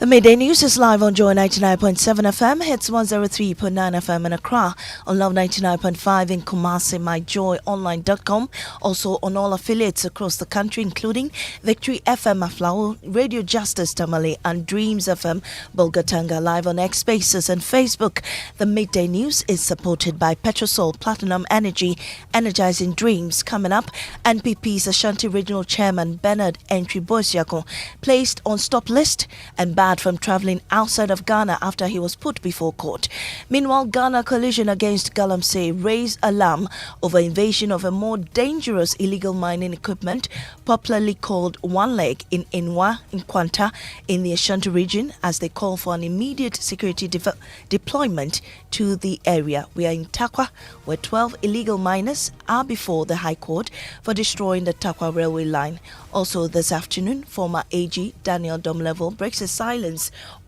Midday News is live on Joy 99.7 FM, hits 103.9 FM in Accra, on Love 99.5 in Kumasi, myjoyonline.com, also on all affiliates across the country, including Victory FM Aflao, Radio Justice Tamale, and Dreams FM Bolgatanga, live on X Spaces and Facebook. The Midday News is supported by Petrosol Platinum Energy, Energizing Dreams. Coming up, NPP's Ashanti Regional Chairman Bernard Entry Bosiako placed on stop list and banned from travelling outside of Ghana after he was put before court. Meanwhile, Ghana coalition against Galamsey raised alarm over invasion of a more dangerous illegal mining equipment, popularly called One Leg, in Inwa, in Kwanta, in the Ashanti region, as they call for an immediate security deployment to the area. We are in Takwa, where 12 illegal miners are before the High Court for destroying the Takwa railway line. Also this afternoon, former AG Daniel Domlevel breaks his silence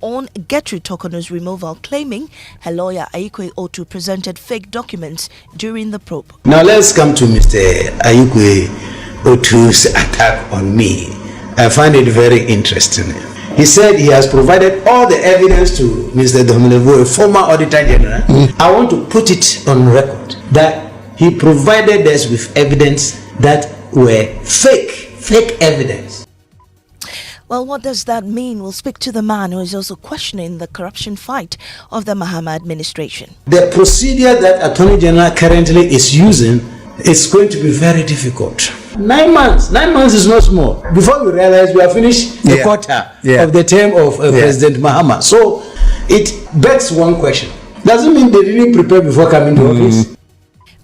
on Gertrude Tokono's removal, claiming her lawyer Ayikwe Otu presented fake documents during the probe. Now let's come to Mr. Ayikwe Otu's attack on me. I find it very interesting. He said he has provided all the evidence to Mr. Domlevel, a former Auditor General. I want to put it on record that he provided us with evidence that were fake evidence. Well, what does that mean? We'll speak to the man who is also questioning the corruption fight of the Mahama administration. The procedure that Attorney General currently is using is going to be very difficult. 9 months. 9 months is not small. Before we realize we have finished a quarter of the term of President Mahama. So it begs one question. Doesn't mean they didn't prepare before coming to office.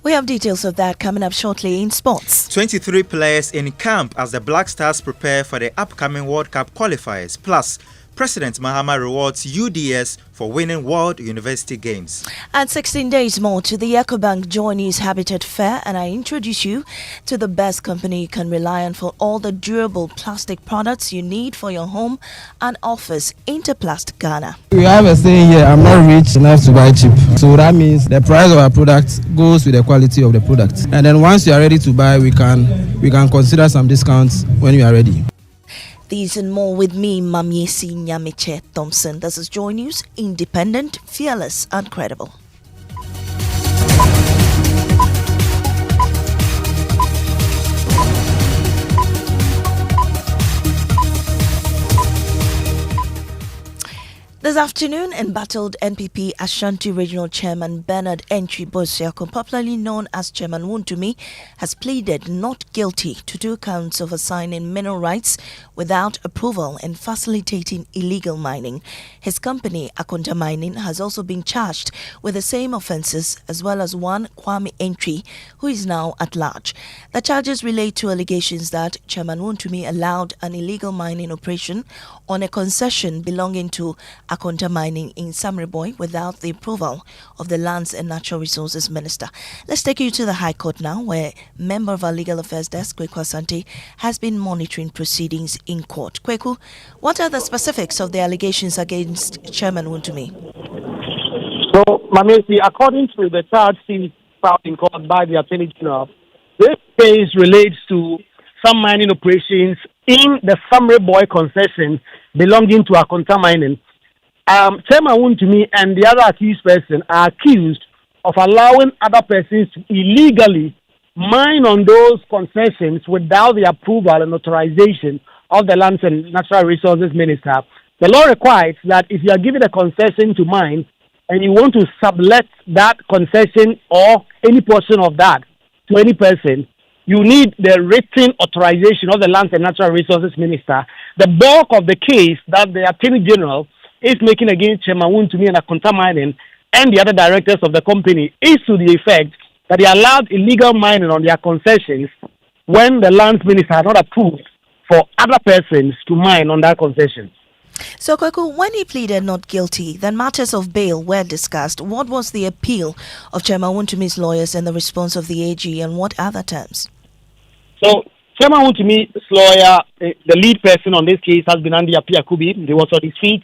We have details of that coming up shortly in sports. 23 players in camp as the Black Stars prepare for the upcoming World Cup qualifiers. Plus, President Mahama rewards UDS for winning World University Games. And 16 days more to the EcoBank Joy News Habitat Fair, and I introduce you to the best company you can rely on for all the durable plastic products you need for your home and office. Interplast Ghana. We have a saying here, I'm not rich enough to buy cheap. So that means the price of our product goes with the quality of the product. And then once you are ready to buy, we can consider some discounts when you are ready. These and more with me, Maame, Nyamekye, Thompson. This is Joy News, independent, fearless, and credible. This afternoon, embattled NPP Ashanti Regional Chairman Bernard Entry Bosiako, popularly known as Chairman Wontumi, has pleaded not guilty to 2 counts of assigning mineral rights without approval and facilitating illegal mining. His company, Akonta Mining, has also been charged with the same offences, as well as one Kwame Entry, who is now at large. The charges relate to allegations that Chairman Wontumi allowed an illegal mining operation on a concession belonging to Akonta Mining in Samreboy without the approval of the Lands and Natural Resources Minister. Let's take you to the High Court now, where member of our Legal Affairs Desk, Kweku Asante, has been monitoring proceedings in court. Kweku, what are the specifics of the allegations against Chairman Wontumi? So, Maame, according to the charge sheet filed in court by the Attorney General, this case relates to some mining operations in the Samreboy concession belonging to Akonta Mining. Chairman Wontumi and the other accused person are accused of allowing other persons to illegally mine on those concessions without the approval and authorization of the Lands and Natural Resources Minister. The law requires that if you are given a concession to mine and you want to sublet that concession or any portion of that to any person, you need the written authorization of the Lands and Natural Resources Minister. The bulk of the case that the Attorney General is making against Chairman Wontumi and Akonta Mining and the other directors of the company is to the effect that they allowed illegal mining on their concessions when the Lands Minister had not approved for other persons to mine on that concession. So, Kweku, when he pleaded not guilty, then matters of bail were discussed. What was the appeal of Chairman Wontumi's lawyers and the response of the AG, and what other terms? So, Chairman Wontumi's lawyer, the lead person on this case, has been Andy Apiakubi. He was on his feet.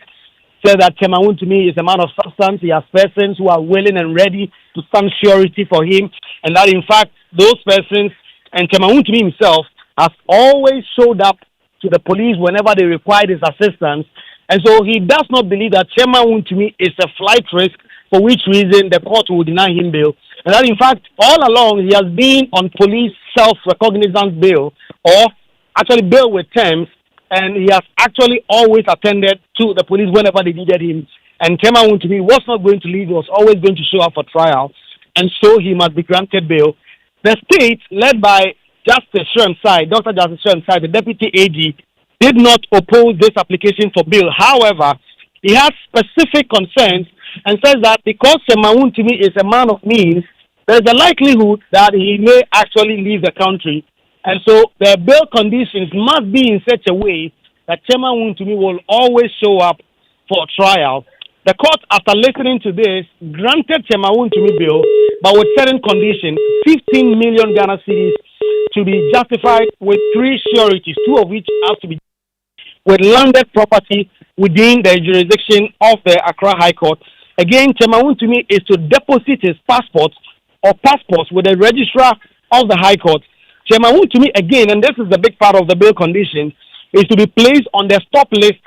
Said that Chairman Wontumi is a man of substance. He has persons who are willing and ready to stand surety for him, and that in fact those persons and Chairman Wontumi himself has always showed up to the police whenever they required his assistance, And so he does not believe that Chairman Wontumi is a flight risk, for which reason the court will deny him bail. And that, in fact, all along he has been on police self-recognizance bail, or actually bail with terms, and he has actually always attended to the police whenever they needed him. And Chairman Wontumi was not going to leave, he was always going to show up for trial, and so he must be granted bail. The state, led by Justice Shremsai, Dr. Justice Shremsai, the deputy AG, did not oppose this application for bail. However, he has specific concerns and says that because Chairman Wontumi is a man of means, there is a likelihood that he may actually leave the country. And so the bail conditions must be in such a way that Chairman Wontumi will always show up for trial. The court, after listening to this, granted Chairman Wontumi bail, but with certain conditions, 15 million Ghana cedis to be justified with 3 sureties, 2 of which have to be with landed property within the jurisdiction of the Accra High Court. Again, Chairman Wontumi is to deposit his passports with the registrar of the High Court. Chairman Wontumi, again, and this is the big part of the bail condition, is to be placed on the stop list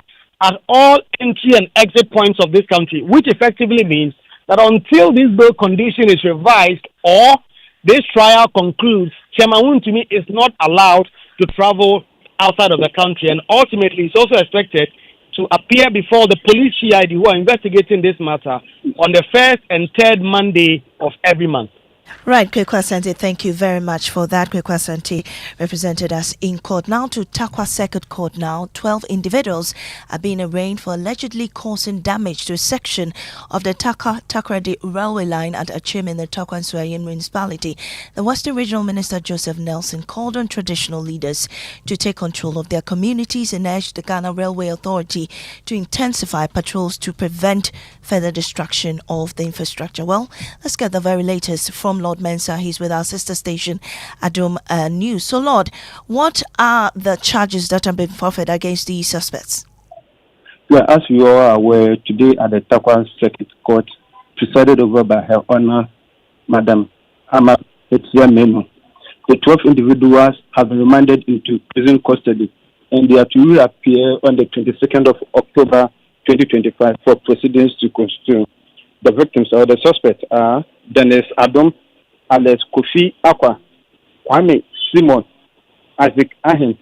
at all entry and exit points of this country, which effectively means that until this bail condition is revised or this trial concludes, Chairman Wontumi is not allowed to travel outside of the country, and ultimately is also expected to appear before the police CID who are investigating this matter on the 1st and 3rd Monday of every month. Right, Kwekwa Asante, thank you very much for that. Kwekwa Asante represented us in court. Now to Takwa Circuit Court now. 12 individuals are being arraigned for allegedly causing damage to a section of the Takoradi railway line at Achim in the Takwa Nsuayin municipality. The Western Regional Minister Joseph Nelson called on traditional leaders to take control of their communities and urged the Ghana Railway Authority to intensify patrols to prevent further destruction of the infrastructure. Well, let's get the very latest from Lord Mensah. He's with our sister station, Adom News. So, Lord, what are the charges that have been forfeited against these suspects? Well, as you all are aware, today at the Takwa Circuit Court, presided over by Her Honor, Madam Ama Menu, the 12 individuals have been remanded into prison custody, and they are to reappear on the 22nd of October 2025 for proceedings to constitute. The victims or the suspects are Dennis Adom, Alex Kofi Akwa, Kwame Simon, Isaac Ahin,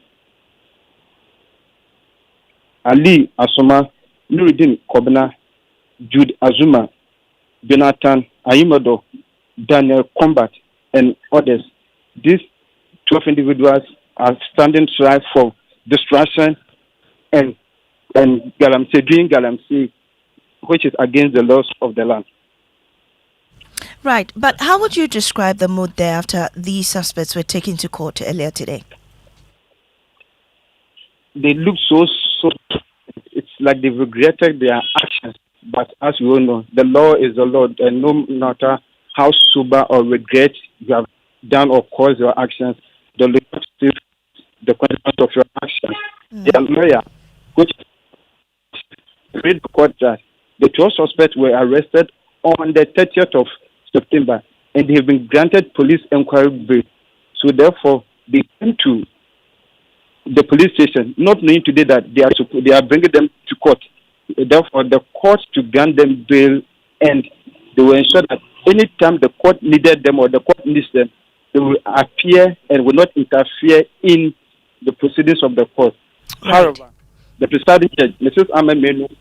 Ali Asoma, Nuruddin Kobna, Jude Azuma, Jonathan Ayimodo, Daniel Combat, and others. These 12 individuals are standing trial for destruction and doing galamsey, which is against the laws of the land. Right, but how would you describe the mood there after these suspects were taken to court earlier today? They look so, it's like they regretted their actions. But as you all know, the law is the law, and no matter how sober or regret you have done or caused your actions, the law still the consequence of your actions. Their lawyer, which read the court that the 12 suspects were arrested on the 30th of September, and they have been granted police inquiry bail. So therefore, they came to the police station, not knowing today that they are bringing them to court. Therefore, the court to grant them bail, and they will ensure that any time the court needed them or the court needs them, they will appear and will not interfere in the proceedings of the court. Right. However, the presiding judge, Mrs. Maame,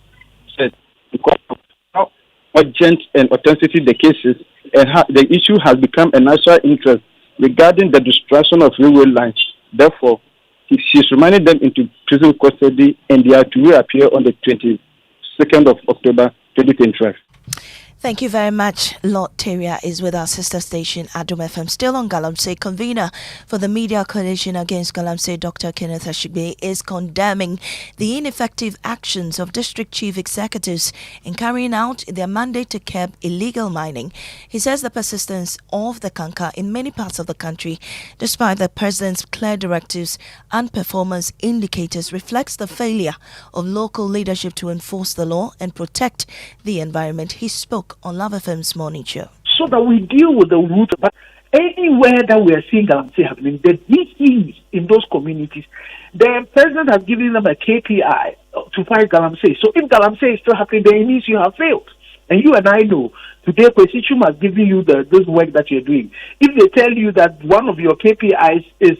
said because of how urgent and authenticity the case is, the issue has become a national interest regarding the destruction of railway lines. Therefore, she's remanded them into prison custody, and they are to reappear on the 22nd of October 2025. Thank you very much. Lord Teria is with our sister station, Adom FM. Still on Galamsey, convener for the Media Coalition Against Galamsey, Dr. Kenneth Ashigbe, is condemning the ineffective actions of district chief executives in carrying out their mandate to curb illegal mining. He says the persistence of the canker in many parts of the country, despite the president's clear directives and performance indicators, reflects the failure of local leadership to enforce the law and protect the environment. He spoke on Love FM's Morning Show. So that we deal with the root, but anywhere that we are seeing Galamsey happening, the DCs in those communities, the president has given them a KPI to fight Galamsey. So if Galamsey is still happening, then it means you have failed. And you and I know today, Kwesichum has given you this work that you're doing. If they tell you that one of your KPIs is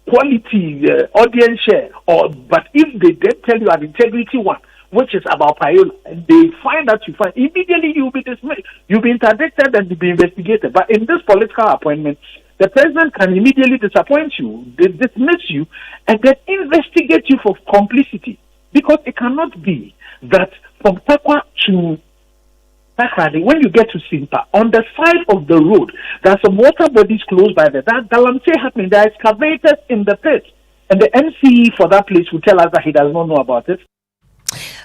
quality, audience share, but if they then tell you an integrity one, which is about Payola, and they find that you find, immediately you'll be dismissed, you'll be interdicted and you'll be investigated. But in this political appointment, the president can immediately disappoint you, dismiss you, and then investigate you for complicity. Because it cannot be that from Takwa to Takrady, when you get to Simpa, on the side of the road, there are some water bodies close by there. That Galamsey happening, there are excavators in the pit. And the MCE for that place will tell us that he does not know about it.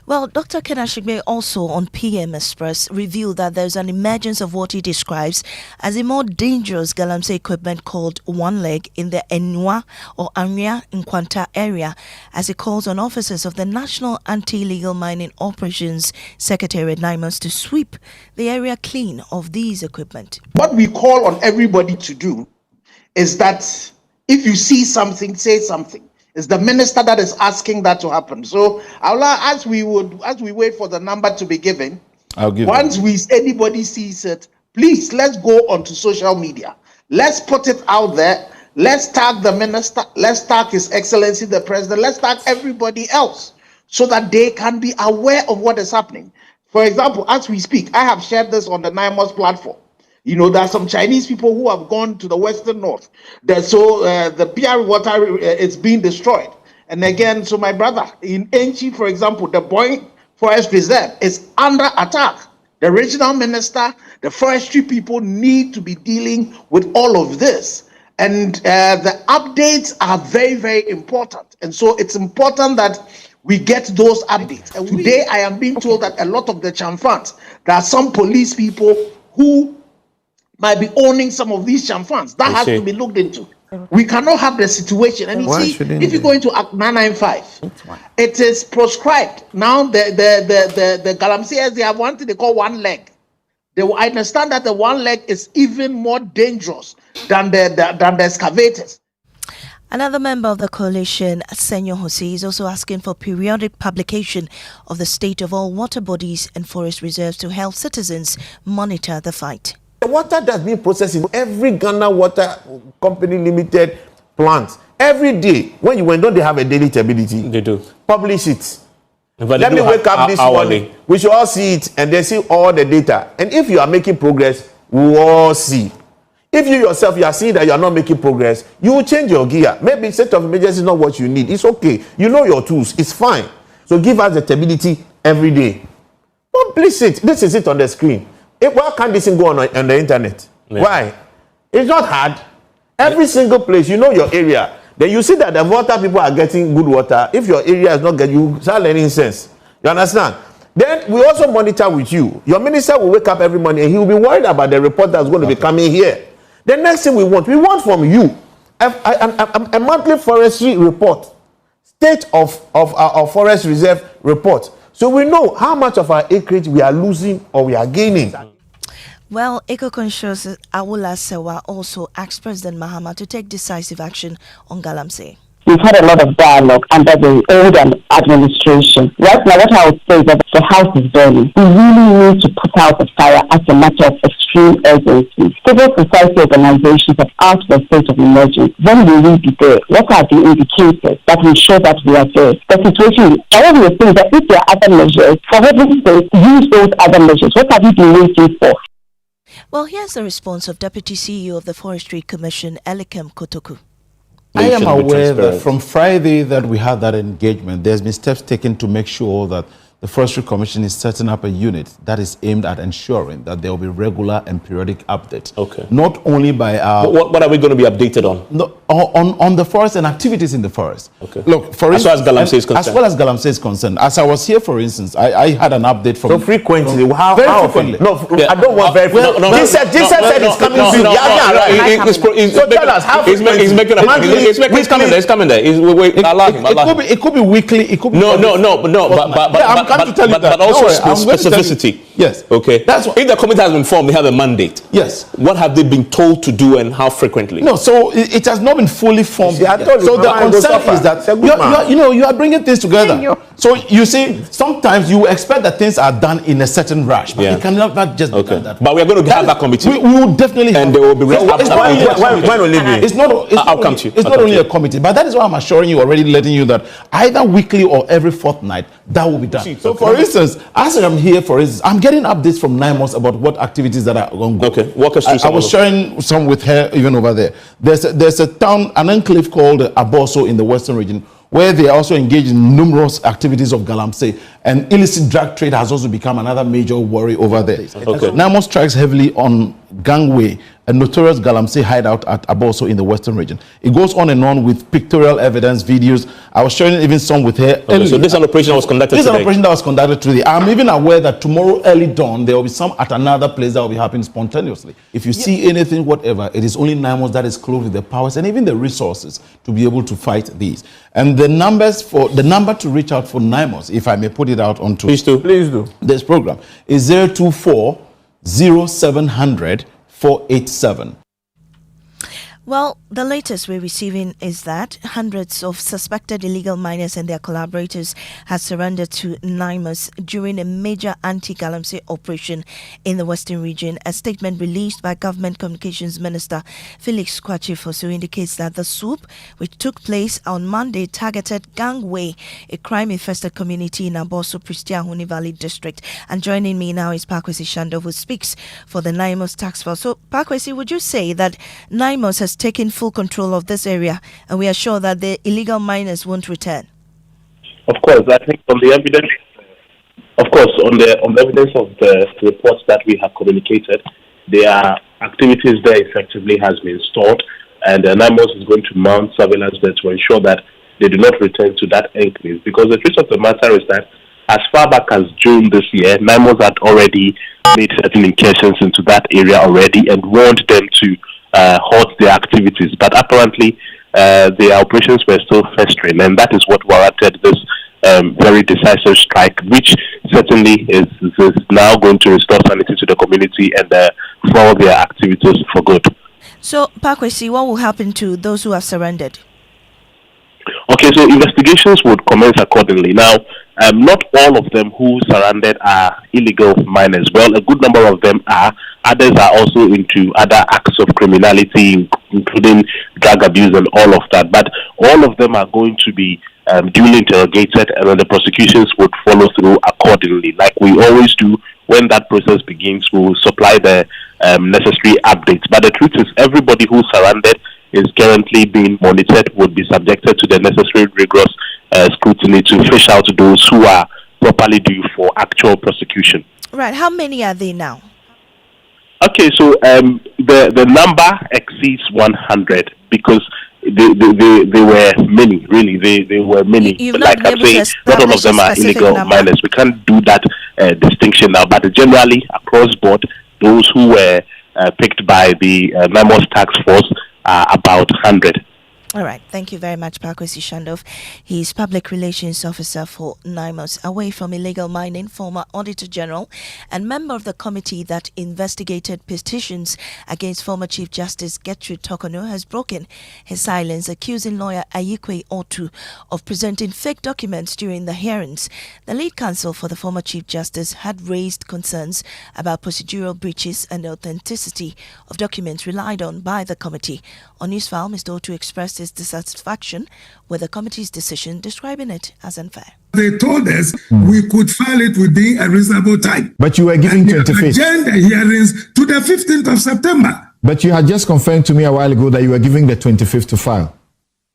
Well, Dr. Kenashigbe also on PM Express revealed that there's an emergence of what he describes as a more dangerous Galamsey equipment called One Leg in the Enua or Anya Nkwanta area, as he calls on officers of the National Anti-Illegal Mining Operations Secretariat 9 months to sweep the area clean of these equipment. What we call on everybody to do is that if you see something, say something. It's the minister that is asking that to happen. So, as we wait for the number to be given, once anybody sees it, please let's go onto social media. Let's put it out there. Let's tag the minister. Let's tag His Excellency the President. Let's tag everybody else so that they can be aware of what is happening. For example, as we speak, I have shared this on the NIMOS platform. You know, there are some Chinese people who have gone to the Western North. The PR water is being destroyed. And again, so my brother, in Enchi, for example, the Boy Forest Reserve is under attack. The regional minister, the forestry people need to be dealing with all of this. And the updates are very, very important. And so it's important that we get those updates. And today, I am being told that a lot of the Chamfans, there are some police people who might be owning some of these chamfans. That has to be looked into. We cannot have the situation. And you see, if you go into Act 995, it is proscribed. Now the Galamseyers, they have one thing they call one leg. I understand that the one leg is even more dangerous than the excavators. Another member of the coalition, Senyo Hosea, is also asking for periodic publication of the state of all water bodies and forest reserves to help citizens monitor the fight. The water that's being processed in every Ghana Water Company Limited plant, every day, when you went on, they have a daily stability. They do. Publish it. But let me wake up this morning. We should all see it and then see all the data. And if you are making progress, we will all see. If you yourself, you are seeing that you are not making progress, you will change your gear. Maybe state of emergency is not what you need. It's okay. You know your tools. It's fine. So give us the stability every day. Publish it. This is it on the screen. Why can't this thing go on the internet? Yeah. Why? It's not hard. Every single place, you know your area. Then you see that the water people are getting good water. If your area is not getting, you start learning sense. You understand? Then we also monitor with you. Your minister will wake up every morning and he will be worried about the report that's going to be coming here. The next thing we want from you a monthly forestry report, state of our forest reserve report. So we know how much of our acreage we are losing or we are gaining. Well, eco-conscious Awula Sewa also asked President Mahama to take decisive action on Galamsey. We've had a lot of dialogue under the old administration. Right now, what I would say is that the house is burning. We really need to put out the fire as a matter of extreme urgency. Civil society organizations have asked for a state of emergency. When will we be there? What are the indicators that will show that we are there? The situation is, however, we think that if there are other measures, for heaven's sake, use those other measures. What have you been waiting for? Well, here's the response of Deputy CEO of the Forestry Commission, Elikem Kotoku. I am aware that from Friday that we had that engagement, there's been steps taken to make sure that the Forestry Commission is setting up a unit that is aimed at ensuring that there will be regular and periodic updates. Okay. Not only by our... What are we going to be updated on? No, on the forest and activities in the forest. Okay. Look, for as far as Galamsey is concerned. As well as Galamsey is concerned. As I was here, for instance, I had an update from... So frequently? Very frequently. No, I don't want very frequently. No, Jesus said it's coming soon. So tell us, how frequently? He's coming there. He's coming there. It could be weekly. It could be... No. But also specificity. Yes. Okay. That's what, if the committee has been formed, they have a mandate. Yes. What have they been told to do and how frequently? No, so it has not been fully formed. Yeah, so the concern is that you are bringing things together. So you see, sometimes you expect that things are done in a certain rush, but it cannot just be done that way. But we are going to have that committee. We will definitely and there will be It's not only a committee, but that is why I'm assuring you, already letting you that either weekly or every fortnight, that will be done. So for instance, as I'm here, I'm getting updates from NIMOS about what activities that are ongoing. Okay, walk us through I was sharing some with her even over there. There's a town, an enclave called Aboso in the Western region, where they are also engaged in numerous activities of galamsey, and illicit drug trade has also become another major worry over there. Okay. NIMOS strikes heavily on Gangway, a notorious galamsey hideout at Aboso in the Western region. It goes on and on with pictorial evidence, videos. I was sharing even some with her. Okay, so this is an operation that was conducted today? This is an operation that was conducted today. I'm even aware that tomorrow early dawn, there will be some at another place that will be happening spontaneously. If you see anything, whatever, it is only NIMOS that is clothed with the powers and even the resources to be able to fight these. And the number to reach out for NIMOS, if I may put it out onto Please do. This program, is 024 0700 487. Well, the latest we're receiving is that hundreds of suspected illegal miners and their collaborators have surrendered to NIMOS during a major anti-galamsey operation in the Western region. A statement released by Government Communications Minister Felix Kwakye indicates that the swoop, which took place on Monday, targeted Gangway, a crime-infested community in Aboso, Pristiahuni Valley District. And joining me now is Pakwesi Shandov, who speaks for the NIMOS task force. So, Pakwesi, would you say that NIMOS has taken full control of this area, and we are sure that the illegal miners won't return? Of course, I think on the evidence, on the evidence of the reports that we have communicated, their activities there effectively has been stored, and NIMOS is going to mount surveillance there to ensure that they do not return to that enclave. Because the truth of the matter is that as far back as June this year, NIMOS had already made certain incursions into that area already and warned them to halt their activities, but apparently their operations were still festering, and that is what warranted this very decisive strike, which certainly is now going to restore sanity to the community and follow their activities for good. So, Pakwesi, what will happen to those who have surrendered? Okay, so investigations would commence accordingly. Now, not all of them who surrendered are illegal miners. Well, a good number of them are. Others are also into other acts of criminality, including drug abuse and all of that. But all of them are going to be duly interrogated, and then the prosecutions would follow through accordingly. Like we always do, when that process begins, we will supply the necessary updates. But the truth is, everybody who surrendered is currently being monitored, would be subjected to the necessary rigorous scrutiny to fish out those who are properly due for actual prosecution. Right. How many are they now? Okay, so the number exceeds 100 because they were many, really. They were many. Like I'm saying, not all of them are illegal miners. We can't do that distinction now, but generally, across board, those who were picked by the NIMOS task force are about 100. All right. Thank you very much, Pakwesi Shandov. He's Public Relations Officer for NIMOS. Away from illegal mining, former Auditor General and member of the committee that investigated petitions against former Chief Justice Gertrude Torkornoo has broken his silence, accusing lawyer Ayikwe Otu of presenting fake documents during the hearings. The lead counsel for the former Chief Justice had raised concerns about procedural breaches and the authenticity of documents relied on by the committee. On Newsfile, Mr. Otu expressed his dissatisfaction with the committee's decision, describing it as unfair. They told us we could file it within a reasonable time. But you were giving 25th. Agenda hearings to the 15th of September. But you had just confirmed to me a while ago that you were giving the 25th to file.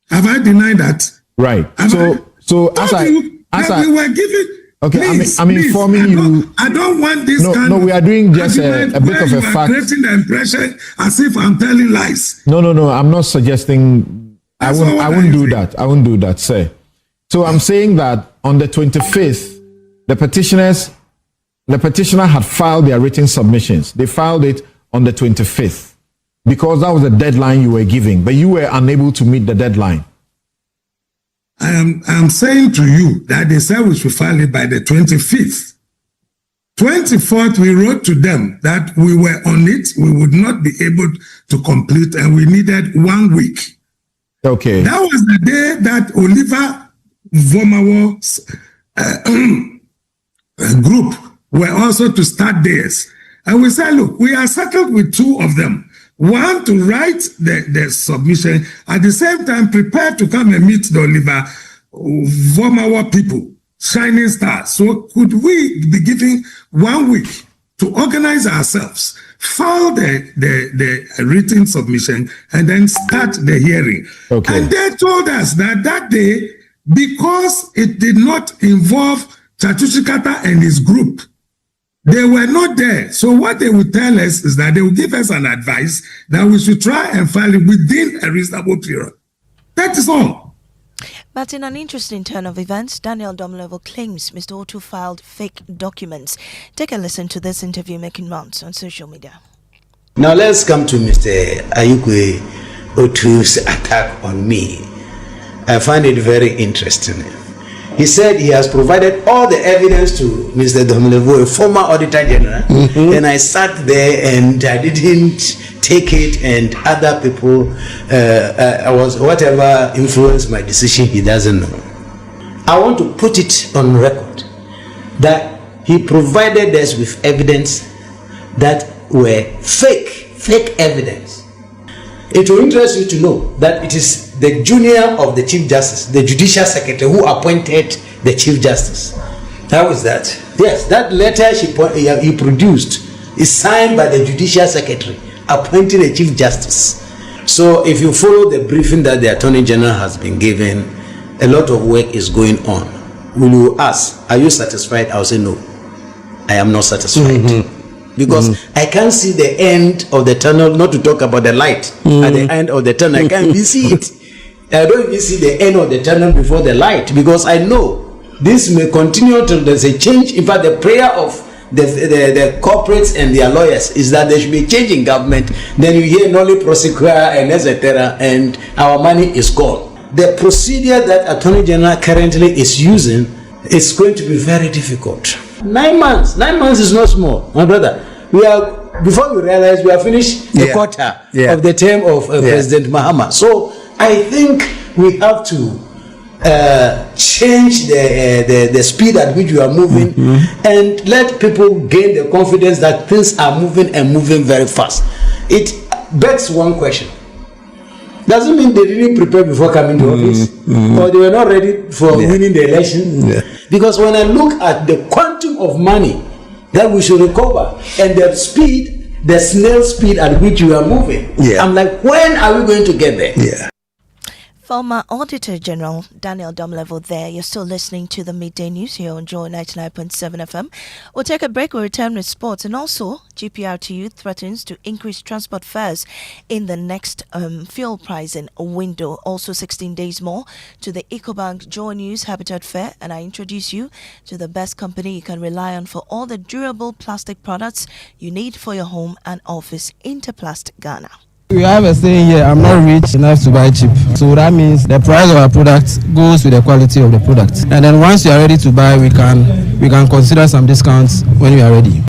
Have I denied that? Right. So we were giving. Okay, please, I'm informing you. I don't want this No, we are doing just a bit of a fact. Creating the impression as if I'm telling lies. No, I'm not suggesting. I won't do that. I won't do that, sir. So I'm saying that on the 25th, the petitioner had filed their written submissions. They filed it on the 25th because that was the deadline you were giving, but you were unable to meet the deadline. I am saying to you that they said we should file it by the 25th. 24th, we wrote to them that we were on it, we would not be able to complete, and we needed 1 week. Okay. That was the day that Oliver Vomawo's group were also to start theirs. And we said, look, we are settled with 2 of them. One to write the submission, at the same time prepare to come and meet the Oliver Vomawa people. Shining stars. So could we be given 1 week to organize ourselves, file the written submission, and then start the hearing? Okay. And they told us that day, because it did not involve Chatuchikata and his group, they were not there. So what they would tell us is that they would give us an advice that we should try and file it within a reasonable period. That is all. But in an interesting turn of events, Daniel Domlevo claims Mr. Otu filed fake documents. Take a listen to this interview making rounds on social media. Now let's come to Mr. Ayukwe Otu's attack on me. I find it very interesting. He said he has provided all the evidence to Mr. Domlevo, a former Auditor General, and I sat there and I didn't take it, and other people, I was whatever influenced my decision, he doesn't know. I want to put it on record that he provided us with evidence that were fake evidence. It will interest you to know that it is the junior of the Chief Justice, the Judicial Secretary, who appointed the Chief Justice. How is that? Yes, that letter he produced is signed by the Judicial Secretary appointing a Chief Justice. So if you follow the briefing that the Attorney General has been given, a lot of work is going on. Will you ask, are you satisfied? I'll say no, I am not satisfied. Because I can't see the end of the tunnel, not to talk about the light at the end of the tunnel. I can't even see it. I don't even see the end of the tunnel before the light, because I know this may continue till there's a change. In fact, the prayer of the corporates and their lawyers is that there should be a change in government. Then you hear nolli prosequa and etc., and our money is gone. The procedure that Attorney General currently is using is going to be very difficult. 9 months. 9 months is not small, my brother. Before we realize, we have finished the quarter of the term of President Mahama. So I think we have to change the speed at which we are moving and let people gain the confidence that things are moving and moving very fast. It begs one question. Doesn't mean they didn't prepare before coming to office, or they were not ready for winning the election. Because when I look at the quantum of money that we should recover and the speed, the snail speed at which we are moving, I'm like, when are we going to get there? Former Auditor General Daniel Domlevo there. You're still listening to the Midday News here on Joy 99.7 FM. We'll take a break. We'll return with sports. And also, GPRTU threatens to increase transport fares in the next fuel pricing window. Also, 16 days more to the EcoBank Joy News Habitat Fair. And I introduce you to the best company you can rely on for all the durable plastic products you need for your home and office. Interplast Ghana. We have a saying here, I'm not rich enough to buy cheap. So that means the price of our product goes with the quality of the product. And then once you are ready to buy, we can consider some discounts when you are ready.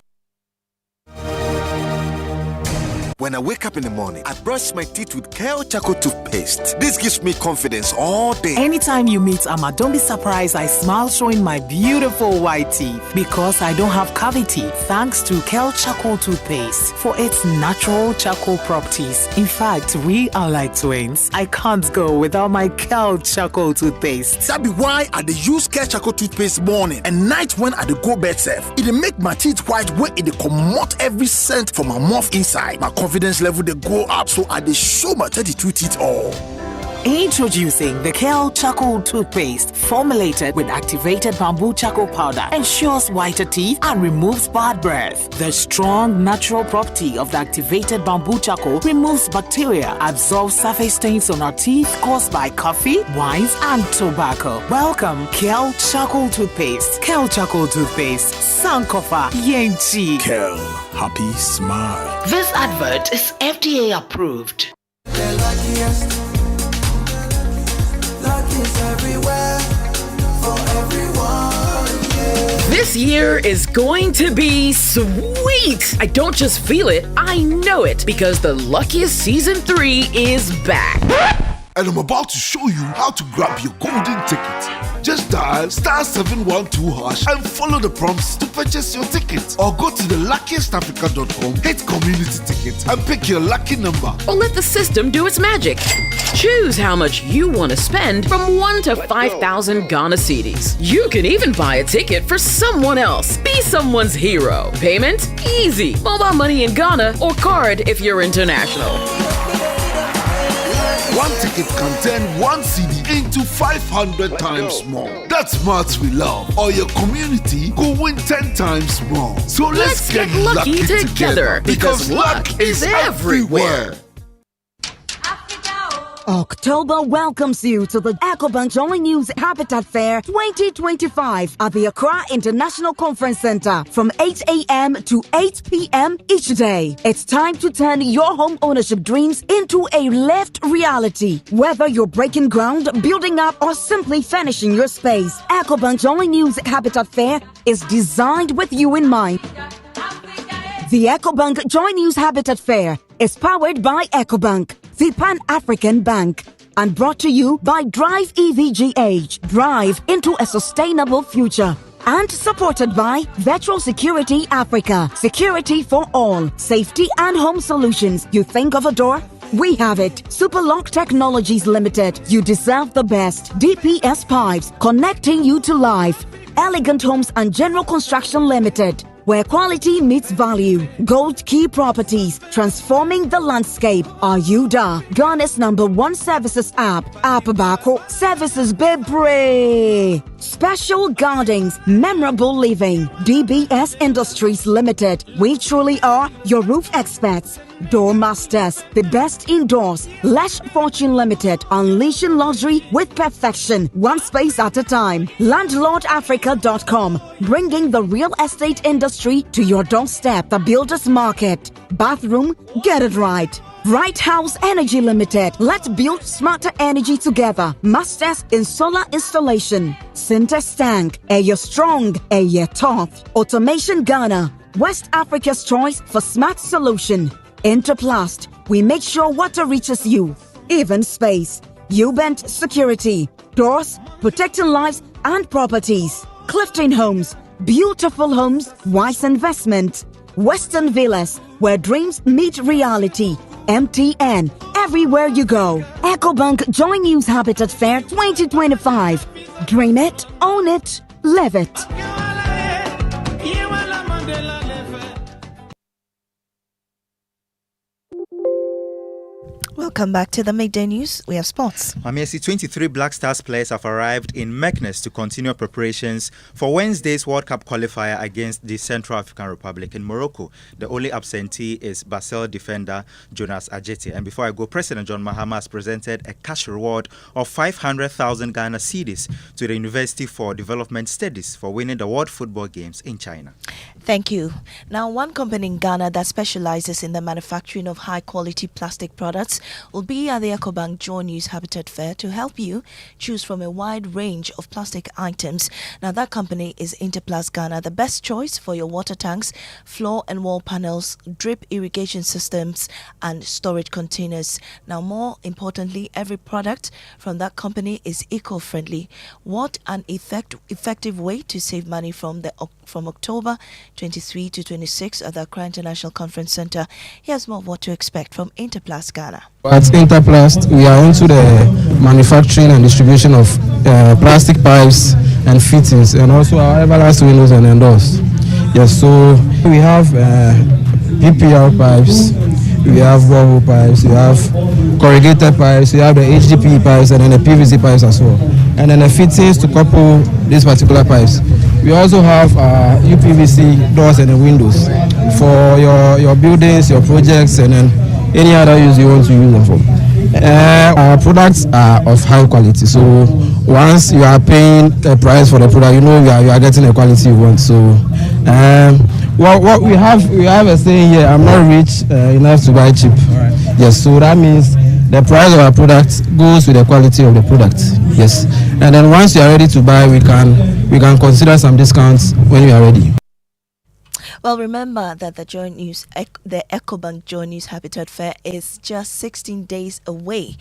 When I wake up in the morning, I brush my teeth with Kale Charcoal toothpaste. This gives me confidence all day. Anytime you meet Amma, don't be surprised I smile showing my beautiful white teeth because I don't have cavity thanks to Kale Charcoal toothpaste for its natural charcoal properties. In fact, we are like twins. I can't go without my Kale Charcoal toothpaste. That be why I use Kale Charcoal toothpaste morning and night when I go bed safe. It make my teeth white when it comot every scent from my mouth inside. My confidence level they go up, so I show my 32 teeth all. Introducing the Kale Charcoal toothpaste, formulated with activated bamboo charcoal powder, ensures whiter teeth and removes bad breath. The strong natural property of the activated bamboo charcoal removes bacteria, absorbs surface stains on our teeth caused by coffee, wines, and tobacco. Welcome, Kale Charcoal toothpaste. Kale Charcoal toothpaste, Sankofa Yenchi. Kale, happy smile. This advert is FDA approved. Luck is everywhere for everyone, yeah. This year is going to be sweet. I don't just feel it, I know it, because the Luckiest Season 3 is back. And I'm about to show you how to grab your golden ticket. Just dial *712# and follow the prompts to purchase your ticket. Or go to theluckiestafrica.com, hit community tickets, and pick your lucky number. Or let the system do its magic. Choose how much you want to spend from 1 to 5,000 Ghana cedis. You can even buy a ticket for someone else. Be someone's hero. Payment? Easy. Mobile money in Ghana or card if you're international. One ticket can turn 1 CD into 500 times more. That's maths we love. Or your community could win 10 times more. So let's get lucky together because luck is everywhere. October welcomes you to the EcoBank Joy News Habitat Fair 2025 at the Accra International Conference Center from 8 a.m. to 8 p.m. each day. It's time to turn your home ownership dreams into a lived reality. Whether you're breaking ground, building up, or simply finishing your space, EcoBank Joy News Habitat Fair is designed with you in mind. The EcoBank Joy News Habitat Fair is powered by EcoBank, the Pan-African Bank, and brought to you by Drive EVGH, Drive into a Sustainable Future, and supported by Virtual Security Africa, security for all, safety and home solutions. You think of a door? We have it. Superlock Technologies Limited. You deserve the best. DPS Pipes, connecting you to life. Elegant Homes and General Construction Limited, where quality meets value. Gold Key Properties, transforming the landscape. Ayuda, Ghana's #1 services app. Apabako, services bebre. Special Gardens, memorable living. DBS Industries Limited. We truly are your roof experts. Door Masters, the best indoors. Lesh Fortune Limited, unleashing luxury with perfection, one space at a time. LandlordAfrica.com, bringing the real estate industry to your doorstep. The Builders Market. Bathroom, get it right. Bright House Energy Limited. Let's build smarter energy together. Masters in solar installation. Syntex Tank. You're strong, you're tough. Automation Ghana. West Africa's choice for smart solution. Interplast. We make sure water reaches you. Even space. U-Bent Security. Doors, protecting lives and properties. Clifton Homes. Beautiful homes, wise investment. Western Villas, where dreams meet reality. MTN, everywhere you go. EcoBank Joy News Habitat Fair 2025. Dream it, own it, live it. Welcome back to the Midday News. We have sports. Maame, 23 Black Stars players have arrived in Meknes to continue preparations for Wednesday's World Cup qualifier against the Central African Republic in Morocco. The only absentee is Basel defender Jonas Ajeti. And before I go, President John Mahama has presented a cash reward of 500,000 Ghana cedis to the University for Development Studies for winning the World Football Games in China. Thank you. Now, one company in Ghana that specializes in the manufacturing of high-quality plastic products will be at the EcoBank Joy News Habitat Fair to help you choose from a wide range of plastic items. Now, that company is Interplast Ghana, the best choice for your water tanks, floor and wall panels, drip irrigation systems, and storage containers. Now, more importantly, every product from that company is eco-friendly. What an effective way to save money from October 23 to 26 at the Accra International Conference Center. Here's more of what to expect from Interplast Ghana. At Interplast, we are into the manufacturing and distribution of plastic pipes and fittings, and also our everlast windows and doors. Yes, so we have PPR pipes, we have borehole pipes, we have corrugated pipes, we have the HDPE pipes, and then the PVC pipes as well. And then the fittings to couple these particular pipes. We also have UPVC doors and the windows for your buildings, your projects, and then any other use you want to use them for. Our products are of high quality, so once you are paying a price for the product, you know you are getting the quality you want. So what we have a saying here: I'm not rich enough to buy cheap. Right. Yes, so that means the price of our product goes with the quality of the product. Yes. And then once you are ready to buy, we can consider some discounts when you are ready. Well, remember that the EcoBank Joy News Habitat Fair is just 16 days away,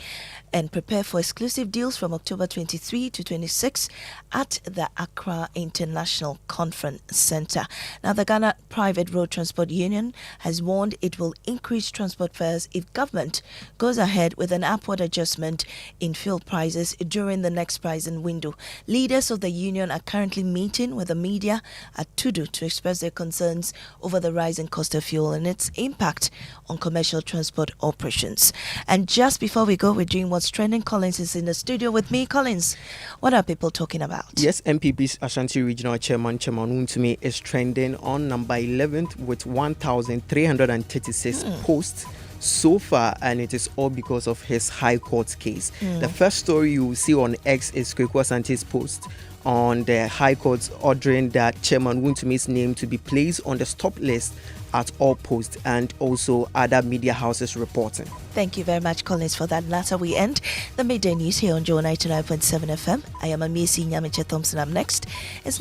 and prepare for exclusive deals from October 23 to 26 at the Accra International Conference Center. Now, the Ghana Private Road Transport Union has warned it will increase transport fares if government goes ahead with an upward adjustment in fuel prices during the next pricing window. Leaders of the union are currently meeting with the media at Tueday to express their concerns over the rising cost of fuel and its impact on commercial transport operations. And just before we go, we're doing what's trending. Collins is in the studio with me. Collins, what are people talking about? Yes, MPP's Ashanti Regional Chairman Wuntumi is trending on number 11th with 1,336 posts so far, and it is all because of his High Court case. The first story you will see on X is Kweku Asante's post on the High Court ordering that Chairman Wuntumi's name to be placed on the stop list at all posts, and also other media houses reporting. Thank you very much, Collins, for that latter. We end the midday news here on Joy 99.7 FM. I am Nyamekye Thompson. Up next is